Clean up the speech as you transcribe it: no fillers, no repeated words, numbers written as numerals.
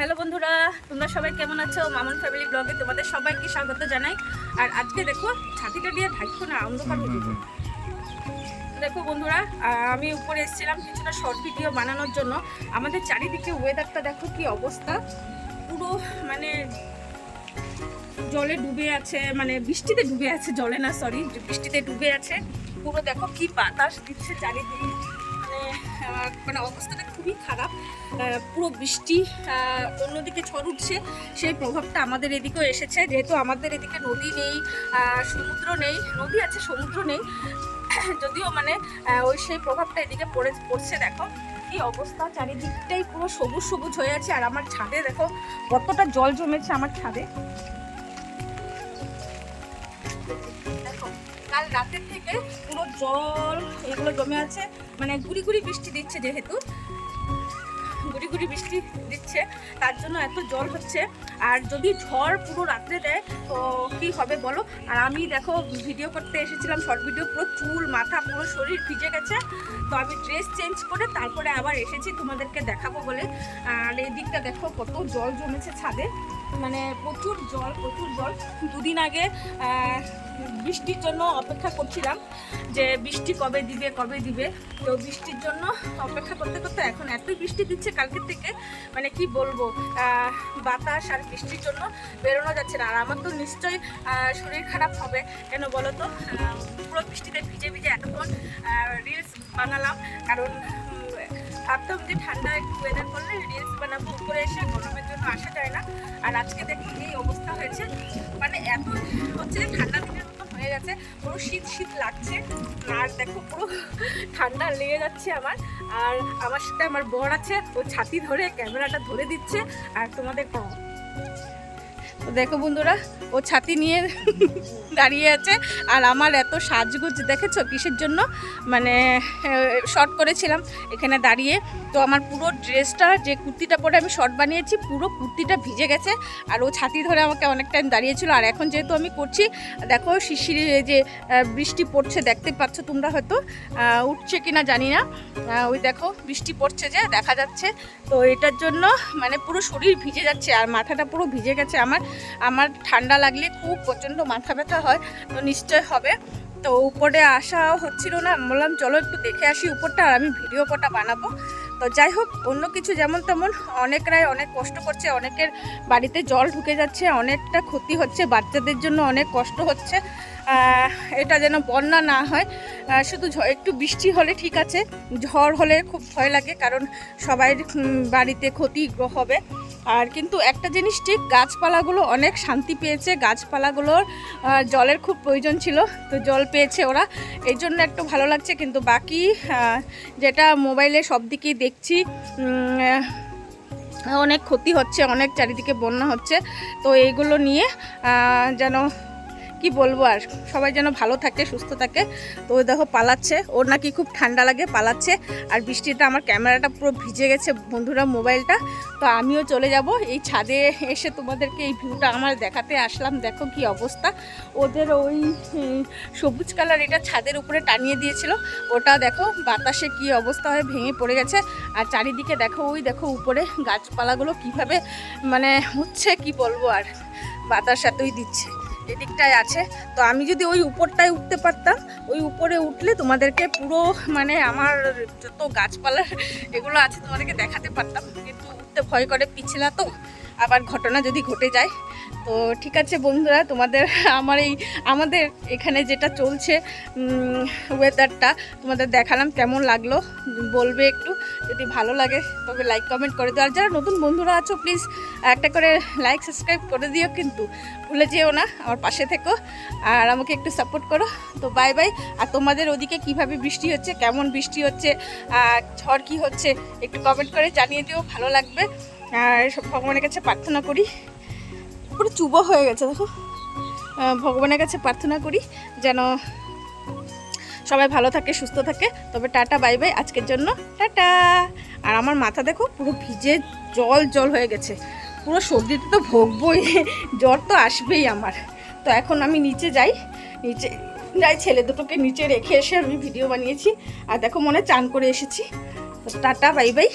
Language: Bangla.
হ্যালো বন্ধুরা, তোমরা সবাই কেমন আছো? মামুন ফ্যামিলি ব্লগে তোমাদের সবাইকে স্বাগত জানাই। আর আজকে দেখো ছাতিটা দিয়ে ঢাকছো না, অন্ধকার হয়ে যেত। দেখো বন্ধুরা, আমি উপরে এসেছিলাম কিছুটা শর্ট ভিডিও বানানোর জন্য। আমাদের চারিদিকে ওয়েদারটা দেখো কি অবস্থা, পুরো মানে জলে ডুবে আছে, মানে বৃষ্টিতে ডুবে আছে, জলে না সরি বৃষ্টিতে ডুবে আছে। পুরো দেখো কি বাতাস দিচ্ছে চারিদিকে, মানে অবস্থাটা খুবই খারাপ। পুরো বৃষ্টি অন্যদিকে ঝড় উঠছে, সেই প্রভাবটা আমাদের এদিকেও এসেছে। যেহেতু আমাদের এদিকে নদী নেই, সমুদ্র নেই, নদী আছে সমুদ্র নেই যদিও, মানে ওই সেই প্রভাবটা এদিকে পড়ছে। দেখো কি অবস্থা, চারিদিকটাই পুরো সবুজ সবুজ হয়ে আছে। আর আমার ছাদে দেখো কতটা জল জমেছে আমার ছাদে। কাল রাতের থেকে পুরো জল এগুলো জমে আছে, মানে গুড়ি গুড়ি বৃষ্টি দিচ্ছে, যেহেতু গুড়ি গুড়ি বৃষ্টি দিচ্ছে তার জন্য এত জল হচ্ছে। আর যদি ঝড় পুরো রাত্রে দেয় তো কি হবে বলো। আর আমি দেখো ভিডিও করতে এসেছিলাম, শর্ট ভিডিও, পুরো চুল মাথা পুরো শরীর ভিজে গেছে। তো আমি ড্রেস চেঞ্জ করে তারপরে আবার এসেছি তোমাদেরকে দেখাবো বলে। আর এই দিকটা দেখো কত জল জমেছে ছাদে, মানে প্রচুর জল প্রচুর জল। দুদিন আগে বৃষ্টির জন্য অপেক্ষা করছিলাম যে বৃষ্টি কবে দিবে। তো বৃষ্টির জন্য অপেক্ষা করতে করতে এখন এতই বৃষ্টি দিচ্ছে কালকের থেকে, মানে কি বলবো, বাতাস আর বৃষ্টির জন্য বেরোনো যাচ্ছে না। আর আমার তো নিশ্চয়ই শরীর খারাপ হবে, কেন বলো তো, পুরো বৃষ্টিতে ভিজে ভিজে এতক্ষণ রিলস বানালাম, কারণ ভাবতাম যে ঠান্ডা একটু ওয়েদার করলে রিলস বানাবো, উপরে এসে গরমের জন্য আসা যায় না। আর আজকে দেখো এই অবস্থা হয়েছে, মানে এত হচ্ছে যে ঠান্ডা দিনের মতো হয়ে গেছে, পুরো শীত শীত লাগছে। আর দেখো পুরো ঠান্ডা লেগে যাচ্ছে আমার। আর আমার সাথে আমার বর আছে, ও ছাতি ধরে ক্যামেরাটা ধরে দিচ্ছে। আর তোমাদের দেখো বন্ধুরা, ও ছাতি নিয়ে দাঁড়িয়ে আছে। আর আমার এত সাজগোজ দেখেছো কিসের জন্য, মানে শর্ট করেছিলাম এখানে দাঁড়িয়ে। তো আমার পুরো ড্রেসটা, যে কুর্তিটা পরে আমি শর্ট বানিয়েছি, পুরো কুর্তিটা ভিজে গেছে। আর ও ছাতি ধরে আমাকে অনেক টাইম দাঁড়িয়েছিল। আর এখন যেহেতু আমি করছি, দেখো শিশিরে যে বৃষ্টি পড়ছে, দেখতে পাচ্ছ তোমরা, হয়তো উঠছে কিনা জানি না, ওই দেখো বৃষ্টি পড়ছে যে দেখা যাচ্ছে। তো এটার জন্য মানে পুরো শরীর ভিজে যাচ্ছে, আর মাথাটা পুরো ভিজে গেছে। আমার ঠান্ডা লাগলে খুব প্রচণ্ড মাথা ব্যথা হয়, তো নিশ্চয় হবে। তো উপরে আসা হচ্ছিল না, বললাম চলো একটু দেখে আসি উপরটা, আর আমি ভিডিও কটা বানাবো। তো যাই হোক, অন্য কিছু যেমন তেমন অনেকরাই অনেক কষ্ট করছে, অনেকের বাড়িতে জল ঢুকে যাচ্ছে, অনেকটা ক্ষতি হচ্ছে, বাচ্চাদের জন্য অনেক কষ্ট হচ্ছে। এটা যেন বন্যা না হয়, শুধু একটু বৃষ্টি হলে ঠিক আছে, ঝড় হলে খুব ভয় লাগে, কারণ সবাই বাড়িতে ক্ষতি হবে। আর কিন্তু একটা জিনিস ঠিক, গাছপালাগুলো অনেক শান্তি পেয়েছে, গাছপালাগুলোর জলের খুব প্রয়োজন ছিল, তো জল পেয়েছে ওরা, এই জন্য একটু ভালো লাগছে। কিন্তু বাকি যেটা মোবাইলে সব দিকেই দেখছি, অনেক ক্ষতি হচ্ছে, অনেক চারিদিকে বন্যা হচ্ছে। তো এইগুলো নিয়ে যেন কি বলবো, আর সবাই যেন ভালো থাকে, সুস্থ থাকে। তো ওই দেখো পালাচ্ছে, ওর নাকি খুব ঠান্ডা লাগে, পালাচ্ছে। আর বৃষ্টিতে আমার ক্যামেরাটা পুরো ভিজে গেছে বন্ধুরা, মোবাইলটা। তো আমিও চলে যাব এই ছাদে এসে তোমাদেরকে এই ভিউটা আমার দেখাতে আসলাম। দেখো কি অবস্থা, ওদের ওই সবুজ কালার এটা ছাদের উপরে টানিয়ে দিয়েছিল, ওটা দেখো বাতাসে কি অবস্থা হয়ে ভেঙে পড়ে গেছে। আর চারিদিকে দেখো, ওই দেখো উপরে গাছপালাগুলো কিভাবে মানে হচ্ছে, কি বলবো, আর বাতাস এতই দিচ্ছে, এদিকটায় আছে। তো আমি যদি ওই উপরটায় উঠতে পারতাম, ওই উপরে উঠলে তোমাদেরকে পুরো মানে আমার যত গাছপালা এগুলো আছে তোমাদেরকে দেখাতে পারতাম, কিন্তু উঠতে ভয় করে, পিছলা তো, আবার ঘটনা যদি ঘটে যায়। তো ঠিক আছে বন্ধুরা, আমাদের এখানে যেটা চলছে ওয়েদারটা তোমাদের দেখালাম, কেমন লাগলো বলবে একটু। যদি ভালো লাগে তবে লাইক কমেন্ট করে দিও। আর যারা নতুন বন্ধুরা আছো প্লিজ একটা করে লাইক সাবস্ক্রাইব করে দিও, কিন্তু ভুলে যেও না, আমার পাশে থেকো আর আমাকে একটু সাপোর্ট করো। তো বাই বাই। আর তোমাদের ওদিকে কিভাবে বৃষ্টি হচ্ছে, কেমন বৃষ্টি হচ্ছে, ঝড় কি হচ্ছে, একটু কমেন্ট করে জানিয়ে দিও, ভালো লাগবে। আর ভগবানের কাছে প্রার্থনা করি, পুরো চুবো হয়ে গেছে দেখো, ভগবানের কাছে প্রার্থনা করি যেন সবাই ভালো থাকে, সুস্থ থাকে। তবে টাটা, বাই বাই আজকের জন্য, টাটা। আর আমার মাথা দেখো পুরো ভিজে জল হয়ে গেছে, পুরো সর্দিতে তো ভোগবই, জ্বর তো আসবেই আমার। তো এখন আমি নিচে যাই, ছেলে দুটোকে নিচে রেখে এসে আমি ভিডিও বানিয়েছি। আর দেখো মনে চান করে এসেছি। তো টাটা, বাই বাই।